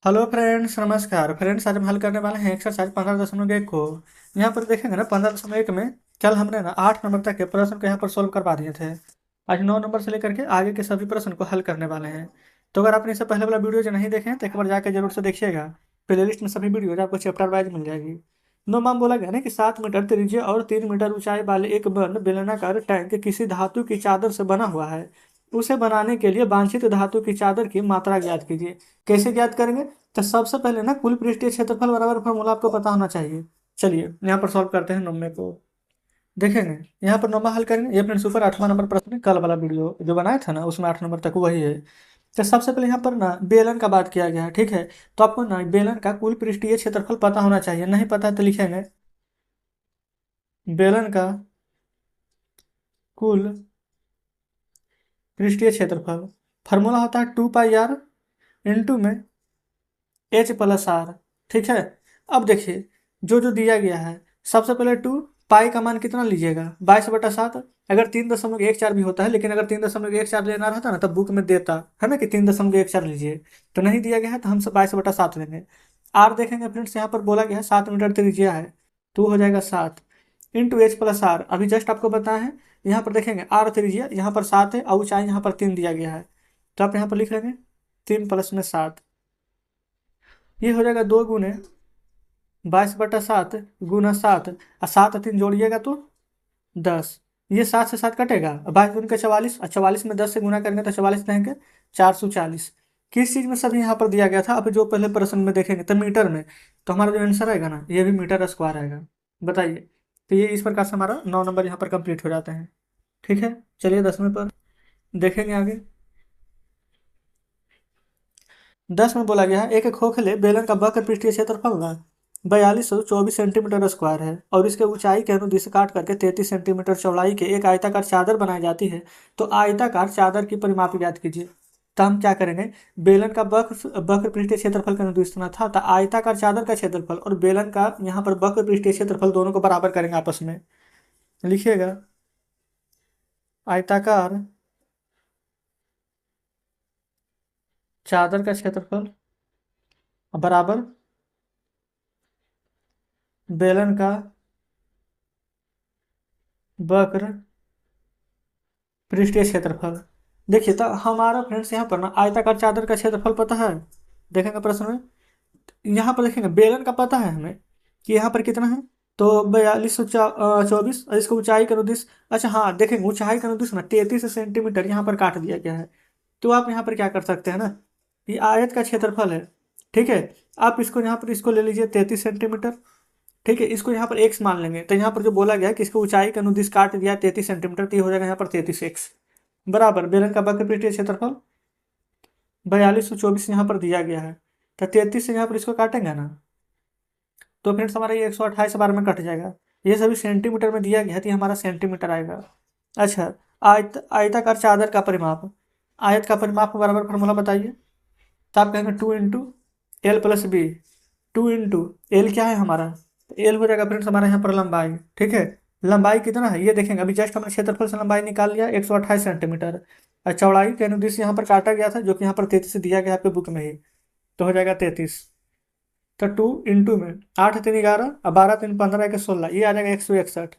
Hello friends, नमस्कार friends. आज हम हल करने वाले हैं एक्सरसाइज 15.1 को। यहाँ पर देखेंगे ना 15.1 में कल हमने ना 8 नंबर तक के प्रश्न को यहाँ पर सोल्व करवा दिए थे। आज 9 नंबर से लेकर के आगे के सभी प्रश्न को हल करने वाले हैं। तो अगर आपने इससे पहले वाला वीडियो जो नहीं देखे हैं तो एक बार जाकर जरूर से देखिएगा। प्ले लिस्ट में सभी वीडियो आपको चैप्टर वाइज मिल जाएगी। 9 में बोला गया ना कि 7 मीटर त्रिज्या और 3 मीटर ऊंचाई वाले एक बंद बेलनाकार टैंक किसी धातु की चादर से बना हुआ है। उसे बनाने के लिए वांछित धातु की चादर की मात्रा ज्ञात कीजिए। कैसे ज्ञात करेंगे? तो सबसे पहले ना कुल पृष्ठीय क्षेत्रफल बराबर फॉर्मूला आपको पता होना चाहिए। चलिए यहाँ पर सॉल्व करते हैं नब्बे को। देखेंगे यहाँ पर नंबर हल करेंगे। ये फ्रेंड्स ऊपर 8वां नंबर प्रश्न है, कल वाला वीडियो जो बनाया था ना उसमें 8 नंबर तक वही है। तो सबसे पहले यहाँ पर ना बेलन का बात किया गया है, ठीक है। तो आपको ना बेलन का कुल पृष्ठीय क्षेत्रफल पता होना चाहिए। नहीं पता है तो लिखेंगे बेलन का कुल पृष्ठीय क्षेत्रफल। फार्मूला होता है 2 पाई r इंटू में H+R, ठीक है। अब देखिए जो जो दिया गया है, सबसे पहले 2 पाई का मान कितना लीजिएगा? 22/7। अगर 3.14 भी होता है, लेकिन अगर 3.14 लेना रहता ना तब बुक में देता है ना कि 3.14 लीजिए। तो नहीं दिया गया है तो हम 22/7 लेंगे। आर देखेंगे फ्रेंड्स, यहाँ पर बोला गया है 7 मीटर त्रिज्या है तो हो जाएगा 7 इंटू H+R। अभी जस्ट आपको बताया है। यहाँ पर देखेंगे आर त्रिज्या यहाँ पर 7 है और ऊंचाई यहाँ पर 3 दिया गया है। तो आप यहाँ पर लिख लेंगे 3 + 7। ये हो जाएगा 2 × 22/7 गुना 7 और 7 और 3 जोड़िएगा तो 10। ये 7 से 7 कटेगा, 22 × 44 और 44 में 10 से गुना करेंगे तो 44 रहेंगे 440। किस चीज़ में सभी यहाँ पर दिया गया था? अब जो पहले प्रश्न में देखेंगे तो मीटर में। तो हमारा जो आंसर आएगा ना ये भी मीटर स्क्वायर आएगा। बताइए। तो ये इस प्रकार से हमारा 9 नंबर यहाँ पर कंप्लीट हो जाते हैं। ठीक है, चलिए 10वें पर देखेंगे आगे। 10 में बोला गया है एक खोखले बेलन का वक्र पृष्ठीय क्षेत्रफल ना 4224 सेंटीमीटर स्क्वायर है और इसके ऊंचाई के अनुदिश काट करके 33 सेंटीमीटर चौड़ाई के एक आयताकार चादर बनाई जाती है। तो आयताकार चादर की परिमाप ज्ञात कीजिए। तो हम क्या करेंगे? बेलन का वक्र वक्र पृष्ठीय क्षेत्रफल का अनुदिश था तो आयताकार चादर का क्षेत्रफल और बेलन का यहाँ पर वक्र पृष्ठीय क्षेत्रफल दोनों को बराबर करेंगे आपस में। लिखिएगा आयताकार चादर का क्षेत्रफल बराबर बेलन का वक्र पृष्ठीय क्षेत्रफल। देखिए तो हमारा फ्रेंड्स यहाँ पर ना आयताकार चादर का क्षेत्रफल पता है। देखेंगे प्रश्न में यहाँ पर देखेंगे बेलन का पता है हमें कि यहाँ पर कितना है। तो 4224 और इसको ऊंचाई का अनुदिश। अच्छा हाँ, देखेंगे ऊंचाई का अनुदिश ना 33 सेंटीमीटर यहाँ पर काट दिया गया है। तो आप यहाँ पर क्या कर सकते हैं ना, ये आयत का क्षेत्रफल है, ठीक है। आप इसको यहाँ पर इसको ले लीजिए 33 सेंटीमीटर, ठीक है। इसको यहाँ पर एक्स मान लेंगे तो यहाँ पर जो बोला गया है कि इसको ऊंचाई का अनुदिश काट दिया 33 सेंटीमीटर, तो ये हो जाएगा यहाँ पर 33x बराबर बेलन का वक्र पृष्ठीय क्षेत्रफल 4224 यहाँ पर दिया गया है। तो 33 से यहाँ पर इसको काटेंगे ना तो फ्रेंड्स हमारा ये 128 बार में कट जाएगा। ये सभी सेंटीमीटर में दिया गया है तो ये हमारा सेंटीमीटर आएगा। अच्छा, आयताकार चादर का परिमाप। आयत का परिमाप बराबर फॉर्मूला बताइए। तो आप कहेंगे 2 × L + B। 2 × L क्या है हमारा? एल हो जाएगा फ्रेंड्स हमारे यहाँ पर लंबाई, ठीक है। लंबाई कितना है ये देखेंगे। अभी जस्ट हमने क्षेत्रफल से लंबाई निकाल लिया 128 सेंटीमीटर और चौड़ाई के अनुदिश यहाँ पर काटा गया था जो कि यहाँ पर 33 दिया गया आपके बुक में ही। तो हो जाएगा 33। तो 2 में 8×3 = 11 और 12×3 = 15 ये आ जाएगा 161।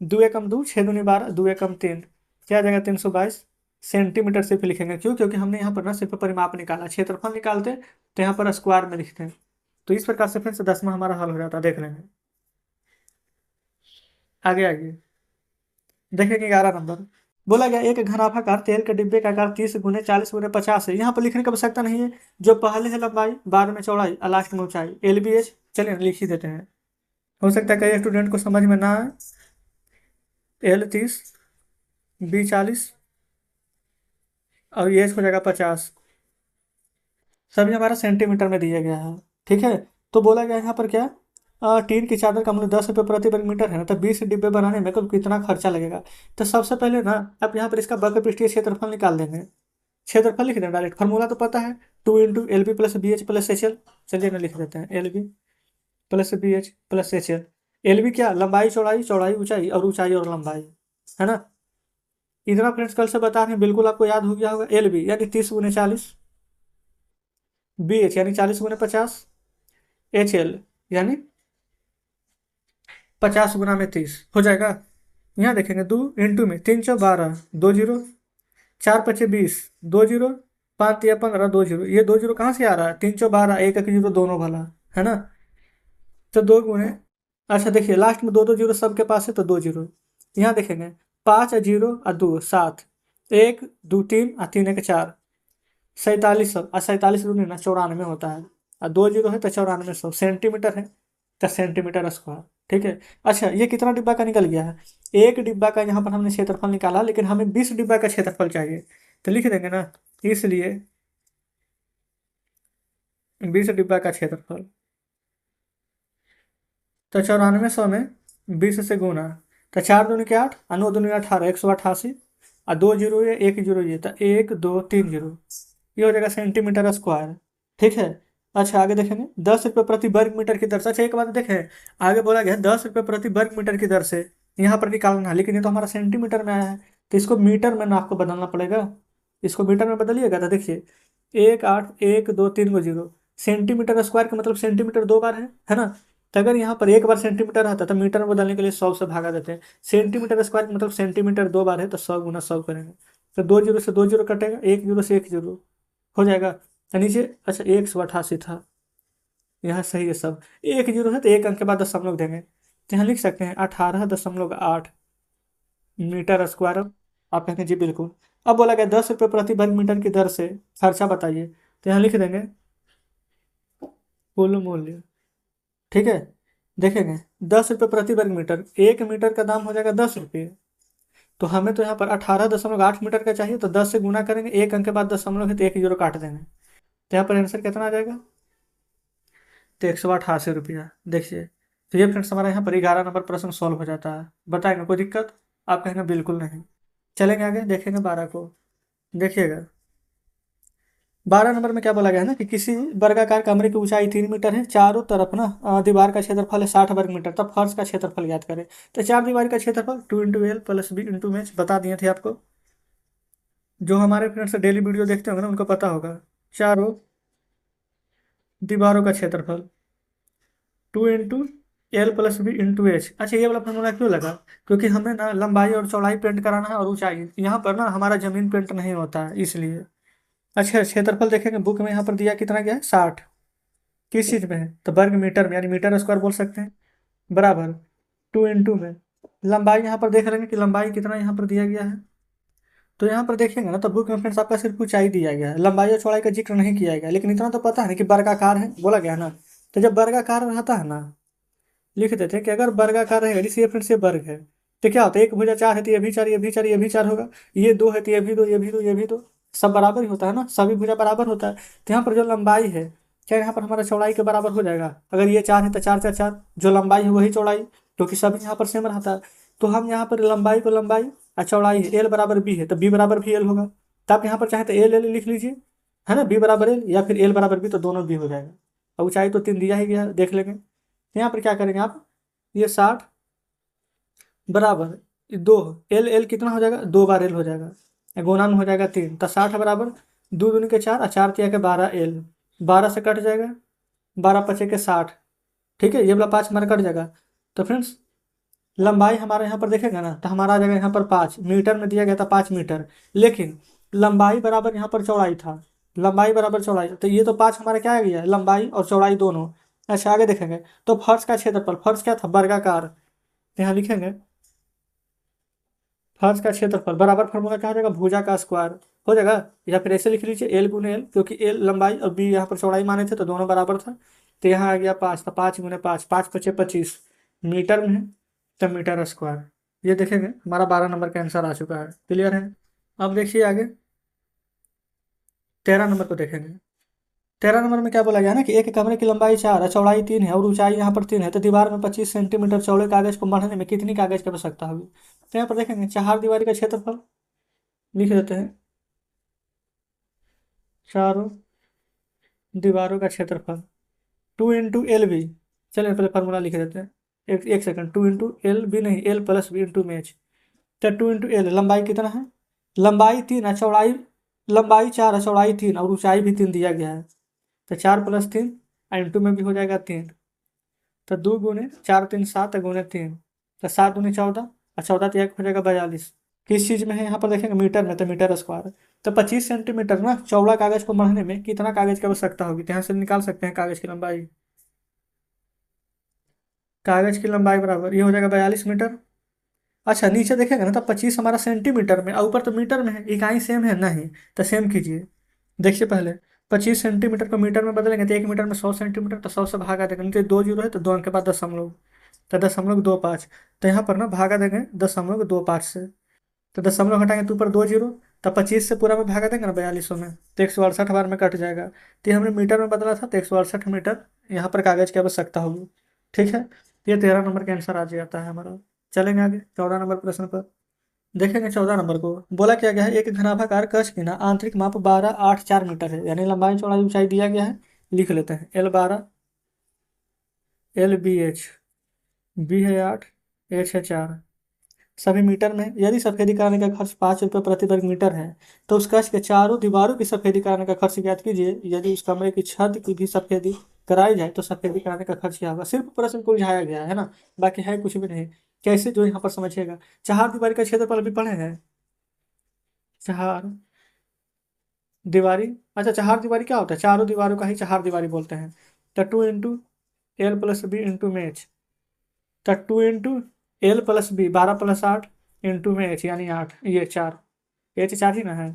2 × 2 6×2 = 12 2 × 3 क्या आ जाएगा 322 सेंटीमीटर। सिर्फ लिखेंगे क्यों? क्योंकि हमने यहाँ पर ना सिर्फ परिमाप निकाला, क्षेत्रफल निकालते तो यहाँ पर स्क्वायर में लिखते हैं। तो इस प्रकार से फ्रेंड्स 10वां हमारा हल हो जाता है। देख लेंगे आगे आगे। देखेंगे 11 नंबर बोला गया एक घनाभाकार तेल के डिब्बे का आकार 30 × 40 × 50 है। यहाँ पर लिखने की आवश्यकता नहीं है। जो पहले है लंबाई, बाद में चौड़ाई और लास्ट में ऊंचाई LBH। चलिए लिख ही देते हैं। हो सकता है कई स्टूडेंट को समझ में ना आए। L 30, B 40 और ये हो जाएगा 50। सभी हमारा सेंटीमीटर में दिया गया है, ठीक है। तो बोला गया यहाँ पर क्या, टीन की चादर का मूल्य 10 रुपये प्रति वर्ग मीटर है ना। तो 20 डिब्बे बनाने में कुल कितना खर्चा लगेगा? तो सबसे पहले ना आप यहाँ पर इसका वक्र पृष्ठीय क्षेत्रफल निकाल देंगे। क्षेत्रफल लिख दें डायरेक्ट, फार्मूला तो पता है 2 × LB + BH + HL। चलिए ना लिख देते हैं LB + BH + HL। LB क्या? लंबाई चौड़ाई, चौड़ाई ऊंचाई और ऊंचाई और लंबाई, है ना। इतना फ्रेंड्स कल से बता रहे हैं, बिल्कुल आपको याद हो गया होगा। LB यानी 30 × 40 बी एच यानी 40 × 50, एच एल यानी 50 × 30 हो जाएगा। यहाँ देखेंगे 2 × में 3×4 = 12, 2 0, 4×5 = 20, 2 0, 5×3 = 15, 2 0। ये 2 0 कहाँ से आ रहा है? 3×12, एक एक जीरो दोनों वाला है ना। तो 2 × अच्छा देखिए लास्ट में दो दो जीरो सबके पास है तो 2 0। यहाँ देखेंगे 5 और 0 और 2 7, 1 2 3 और 3 1 4, 4700 और 47 दूनी ना 94 होता है, और 2 0 है तो 9400 सेंटीमीटर है, तो सेंटीमीटर स्क्वायर। ठीक है। अच्छा ये कितना डिब्बा का निकल गया है? एक डिब्बा का यहाँ पर हमने क्षेत्रफल निकाला, लेकिन हमें 20 डिब्बा का क्षेत्रफल चाहिए, तो लिख देंगे ना, इसलिए 20 डिब्बा का क्षेत्रफल। तो 9400 में 20 से गुना, तो 4 दूनी 8 और 9 दूनी 18, 188, और 2 0 ये 1 0 ये, तो 1 2 3 0, ये हो जाएगा सेंटीमीटर स्क्वायर। ठीक है। अच्छा आगे देखेंगे 10 रुपये प्रति वर्ग मीटर की दर से। अच्छा एक बात देखें, आगे बोला गया 10 रुपये प्रति वर्ग मीटर की दर से यहाँ पर निकालना है, लेकिन ये तो हमारा सेंटीमीटर में आया है, तो इसको मीटर में ना आपको बदलना पड़ेगा। इसको मीटर में बदलिएगा तो देखिए 1 8 1 2 3 0, सेंटीमीटर स्क्वायर का मतलब सेंटीमीटर 2 बार है ना। तो अगर यहाँ पर एक बार सेंटीमीटर रहता तो मीटर में बदलने के लिए 100 से भागा देते हैं। सेंटीमीटर स्क्वायर मतलब सेंटीमीटर 2 बार है, तो 100 × 100 करेंगे, तो 2 0 से 2 0 कटेगा, 1 0 से 1 0 हो जाएगा। तो नीचे अच्छा 188 था, यहाँ सही है सब। 1 0 है तो एक अंक के बाद दशमलव देंगे, तो यहाँ लिख सकते हैं 18.8 मीटर स्क्वायर। आप कहेंगे जी बिल्कुल। अब बोला गया 10 रुपये प्रति वर्ग मीटर की दर से खर्चा बताइए, तो यहाँ लिख देंगे कुल मूल्य। ठीक है। देखेंगे 10 रुपये प्रति वर्ग मीटर, 1 मीटर का दाम हो जाएगा 10 रुपये, तो हमें तो यहाँ पर 18.8 मीटर का चाहिए, तो 10 से गुना करेंगे, एक अंक के बाद दशमलव है तो 1 0 काट देंगे, तो यहाँ पर आंसर कितना आ जाएगा? तो 188 रुपया। देखिए, तो ये फ्रेंड्स हमारा यहाँ पर 11 नंबर प्रश्न सॉल्व हो जाता है। बताएंगे कोई दिक्कत? आप कहेंगे बिल्कुल नहीं। चलेंगे आगे, देखेंगे 12 को। देखिएगा 12 नंबर में क्या बोला गया है ना, कि किसी वर्गाकार कमरे की ऊंचाई 3 मीटर है, चारों तरफ ना दीवार का क्षेत्रफल है 60 वर्ग मीटर, तब फर्श का क्षेत्रफल ज्ञात करें। तो चार दीवार का क्षेत्रफल 2 × L + B × H बता दिए थे आपको। जो हमारे फ्रेंड्स डेली वीडियो देखते होंगे ना उनको पता होगा। चारों दीवारों का क्षेत्रफल 2 × L + B × H। अच्छा ये वाला फॉर्मूला क्यों लगा? क्योंकि हमें ना लंबाई और चौड़ाई पेंट कराना है और ऊंचाई, यहाँ पर ना हमारा जमीन पेंट नहीं होता है इसलिए। अच्छा क्षेत्रफल देखेंगे बुक में यहाँ पर दिया कितना गया है 60, किस चीज में है? तो वर्ग मीटर में, यानी मीटर स्क्वायर बोल सकते हैं, बराबर 2 × में लंबाई। यहाँ पर देख लेंगे कि लंबाई कितना यहाँ पर दिया गया है, तो यहाँ पर देखेंगे ना तो बुक में फ्रेंड्स आपका सिर्फ ऊंचाई दिया गया है, लंबाई और चौड़ाई का जिक्र नहीं किया गया, लेकिन इतना तो पता है ना कि वर्गाकार है, बोला गया ना। तो जब वर्गाकार रहता है ना, लिख देते हैं कि अगर वर्गाकार रहेगा, जैसे फ्रेंड्स ये वर्ग है, तो क्या होता है, एक भुजा 4 है तो ये भी 4, ये भी 4, ये भी 4 होगा, ये 2 है तो ये भी 2, ये भी 2, ये भी 2, सब बराबर ही होता है ना, सभी भुजा बराबर होता है। तो यहाँ पर जो लंबाई है, क्या यहाँ पर हमारा चौड़ाई के बराबर हो जाएगा? अगर ये 4 है तो 4 4 4, जो लंबाई है वही चौड़ाई, क्योंकि सभी यहाँ पर सेम रहता है। तो हम यहाँ पर लंबाई को लंबाई और चौड़ाई एल बराबर बी है, तो बी बराबर भी एल होगा, तो आप यहाँ पर चाहे तो एल एल लिख लीजिए, है ना, बी बराबर एल या फिर एल बराबर बी, तो दोनों भी हो जाएगा। और ऊंचाई तो 3 दिया ही गया है, देख लेंगे। तो यहाँ पर क्या करेंगे आप, ये 60 बराबर 2, एल एल कितना हो जाएगा? 2 बार एल हो जाएगा, गुना में हो जाएगा 3, तो 60 बराबर 2 दूनी 4 और 4 तिया के 12 एल, 12 से कट जाएगा, 12 × 5 = 60। ठीक है, ये वाला 5 हमारा कट जाएगा। तो फ्रेंड्स लंबाई हमारे यहाँ पर देखेगा ना, तो हमारा आ जाएगा यहाँ पर 5 मीटर में दिया गया था 5 मीटर, लेकिन लंबाई बराबर यहाँ पर चौड़ाई था, लंबाई बराबर चौड़ाई, तो ये तो 5 हमारा क्या आ गया है, लंबाई और चौड़ाई दोनों। अच्छा आगे देखेंगे तो फर्श का क्षेत्रफल, फर्श क्या था? वर्गाकार, तो यहाँ लिखेंगे फर्श का क्षेत्रफल बराबर फॉर्मूला क्या हो जाएगा? भुजा का स्क्वायर हो जाएगा, या फिर ऐसे लिख लीजिए L × L, क्योंकि L लंबाई और B यहाँ पर चौड़ाई माने थे तो दोनों बराबर था। तो यहाँ आ गया 5, तो 5 × 5, 5×5 = 25 मीटर में है, तो मीटर स्क्वायर। ये देखेंगे हमारा 12 नंबर का आंसर आ चुका है। क्लियर है? अब देखिए आगे 13 नंबर को देखेंगे। 13 नंबर में क्या बोला गया ना, कि एक कमरे की लंबाई 4 है, चौड़ाई 3 है और ऊंचाई यहाँ पर 3 है, तो दीवार में 25 सेंटीमीटर चौड़े कागज को मढ़ने में कितनी कागज की आवश्यकता होगी? तो यहाँ पर देखेंगे चार दीवारी का क्षेत्रफल लिख देते हैं, चारों दीवारों का क्षेत्रफल 2 × L B। चलिए पहले फार्मूला लिख देते हैं, एक सेकंड, 2 × L B नहीं, L + B × H। तो 2 × L, लंबाई कितना है? लंबाई 3 है, चौड़ाई लंबाई 4 है, चौड़ाई 3 और ऊंचाई भी 3 दिया गया है, तो 4 + 3 इंटू में भी हो जाएगा 3। तो 2 × 4 × 3 = 7 × 3 तो 7 × 14 और 14 तो 1 हो जाएगा 42। किस चीज़ में है यहाँ पर देखेंगे मीटर में, तो मीटर स्क्वायर। तो 25 सेंटीमीटर ना चौड़ा कागज को मढ़ने में कितना कागज की आवश्यकता होगी, तो यहाँ से निकाल सकते हैं कागज की लंबाई। कागज की लंबाई बराबर ये हो जाएगा 42 मीटर। अच्छा नीचे देखेंगे ना तो 25 हमारा सेंटीमीटर में और ऊपर तो मीटर में है, इकाई सेम है नहीं। तो सेम कीजिए, देखिए पहले 25 सेंटीमीटर को मीटर में बदलेंगे तो 1 मीटर में 100 सेंटीमीटर, तो 100 से भागा देंगे, नीचे 2 जीरो है तो 2 अंक के बाद दशमलव, तो 0.25। तो यहाँ पर ना भागा देंगे 0.25 से, तो दशमलव हटाएंगे तो ऊपर 2 जीरो, तो 25 से पूरा में भागा देंगे ना 4200 में, तो 168 बार में कट जाएगा। तो ये हमने मीटर में बदला था, तो 168 मीटर यहाँ पर कागज की आवश्यकता होगी। ठीक है, ये 13 नंबर का आंसर आ जाता है हमारा। चलेंगे आगे 14 नंबर प्रश्न पर। देखेंगे 14 नंबर को बोला क्या गया है, एक घनाभाकार कक्ष की ना आंतरिक माप 12.84 मीटर है, यानी लंबाई चौड़ाई ऊंचाई दिया गया है। लिख लेते हैं L12, LBH, B है 8, H है 4, सभी मीटर में। यदि सफेदी कराने का खर्च 5 रुपये प्रति वर्ग मीटर है तो उस कक्ष के चारों दीवारों की सफेदी कराने का खर्च ज्ञात कीजिए। यदि उस कमरे की छत की भी सफेदी कराई जाए तो सफेदी कराने का खर्च क्या होगा। सिर्फ प्रश्न को उलझाया गया है ना, बाकी है कुछ भी नहीं। कैसे, जो यहाँ पर समझिएगा। चार दीवारी का क्षेत्रफल भी पढ़े हैं, चार दीवारी। अच्छा चार दीवारी क्या होता है, चारों दीवारों का ही चार दीवारी बोलते हैं। तो 2 × L + B × में H, तो 2 × L + B 12 + 8 में H यानी 8, ये 4, H 4 ही ना है।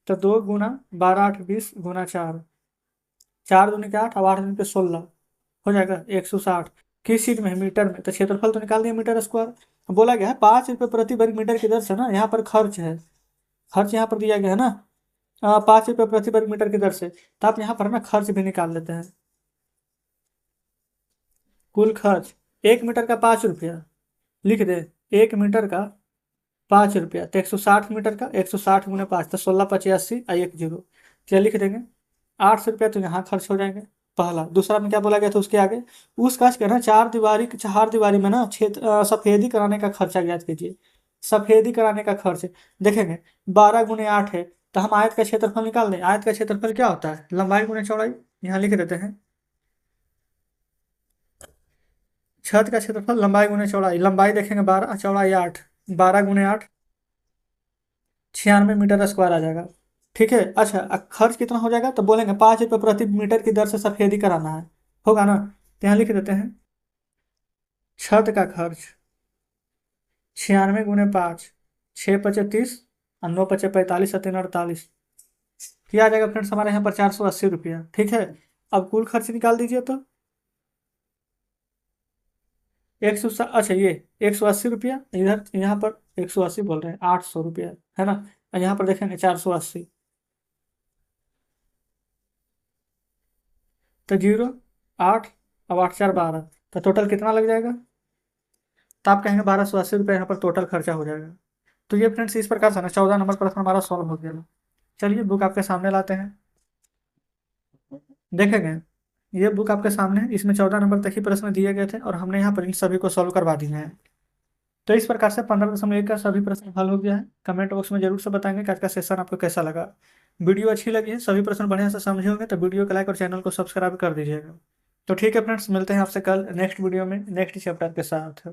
तो 2 × 12 × 8 20 × 4, 4 दूनी के 8 और 8 दूनी के 16 हो जाएगा 160। किस चीज में है, मीटर में। तो क्षेत्रफल तो निकाल दिया मीटर स्क्वायर। बोला गया है 5 रुपये प्रति वर्ग मीटर की दर से ना, यहाँ पर खर्च है, खर्च यहाँ पर दिया गया है ना 5 रुपये प्रति वर्ग मीटर की दर से, तो आप यहाँ पर ना खर्च भी निकाल लेते हैं। कुल खर्च 1 मीटर का 5 रुपया, लिख दे 1 मीटर का 5 रुपया, तो 160 मीटर का 160 × 5 तो 16 × 85 और 1 जीरो, क्या लिख देंगे 800 रुपया तो यहाँ खर्च हो जाएंगे। पहला। दूसरा में क्या बोला गया था उसके आगे, उस कक्ष के ना चार दीवारी में ना सफेदी कराने का खर्चा ज्ञात कीजिए। सफेदी कराने का खर्च देखेंगे 12 × 8 है, तो हम आयत का क्षेत्रफल निकाल दें। आयत का क्षेत्रफल क्या होता है, लंबाई गुणे चौड़ाई, यहाँ लिख देते हैं। छत का क्षेत्रफल लंबाई गुणे चौड़ाई, लंबाई देखेंगे 12, चौड़ाई 8, 12 × 8 96 मीटर स्क्वायर आ जाएगा। ठीक है। अच्छा खर्च कितना हो जाएगा, तो बोलेंगे 5 रुपये प्रति मीटर की दर से सफेदी कराना है, होगा ना। तो यहाँ लिख देते हैं छत का खर्च 96 × 5, 6×5 = 30 और 9×5 = 45 और 3×48, क्या आ जाएगा फ्रेंड्स हमारे यहाँ पर 480 रुपया। ठीक है, अब कुल खर्च निकाल दीजिए तो 100, अच्छा ये 180 रुपया, इधर यहाँ पर 180 बोल रहे हैं, 800 रुपया है ना, और यहाँ पर देखेंगे 480, तो 0, 8 और 8 4 12, तो टोटल कितना लग जाएगा, तो आप कहेंगे 1280 रुपये यहाँ पर टोटल खर्चा हो जाएगा। तो ये फ्रेंड्स इस प्रकार से ना 14 नंबर प्रश्न हमारा सॉल्व हो गया। चलिए बुक आपके सामने लाते हैं, देखेंगे ये बुक आपके सामने है, इसमें 14 नंबर तक ही प्रश्न दिए गए थे और हमने यहाँ पर इन सभी को सॉल्व करवा दिए हैं। तो इस प्रकार से 15.1 का सभी प्रश्न हल हो गया है। कमेंट बॉक्स में जरूर से बताएंगे कि आज का सेशन आपको कैसा लगा। वीडियो अच्छी लगी है, सभी प्रश्न बढ़िया से समझे होंगे तो वीडियो को लाइक और चैनल को सब्सक्राइब कर दीजिएगा। तो ठीक है फ्रेंड्स, मिलते हैं आपसे कल नेक्स्ट वीडियो में नेक्स्ट चैप्टर के साथ।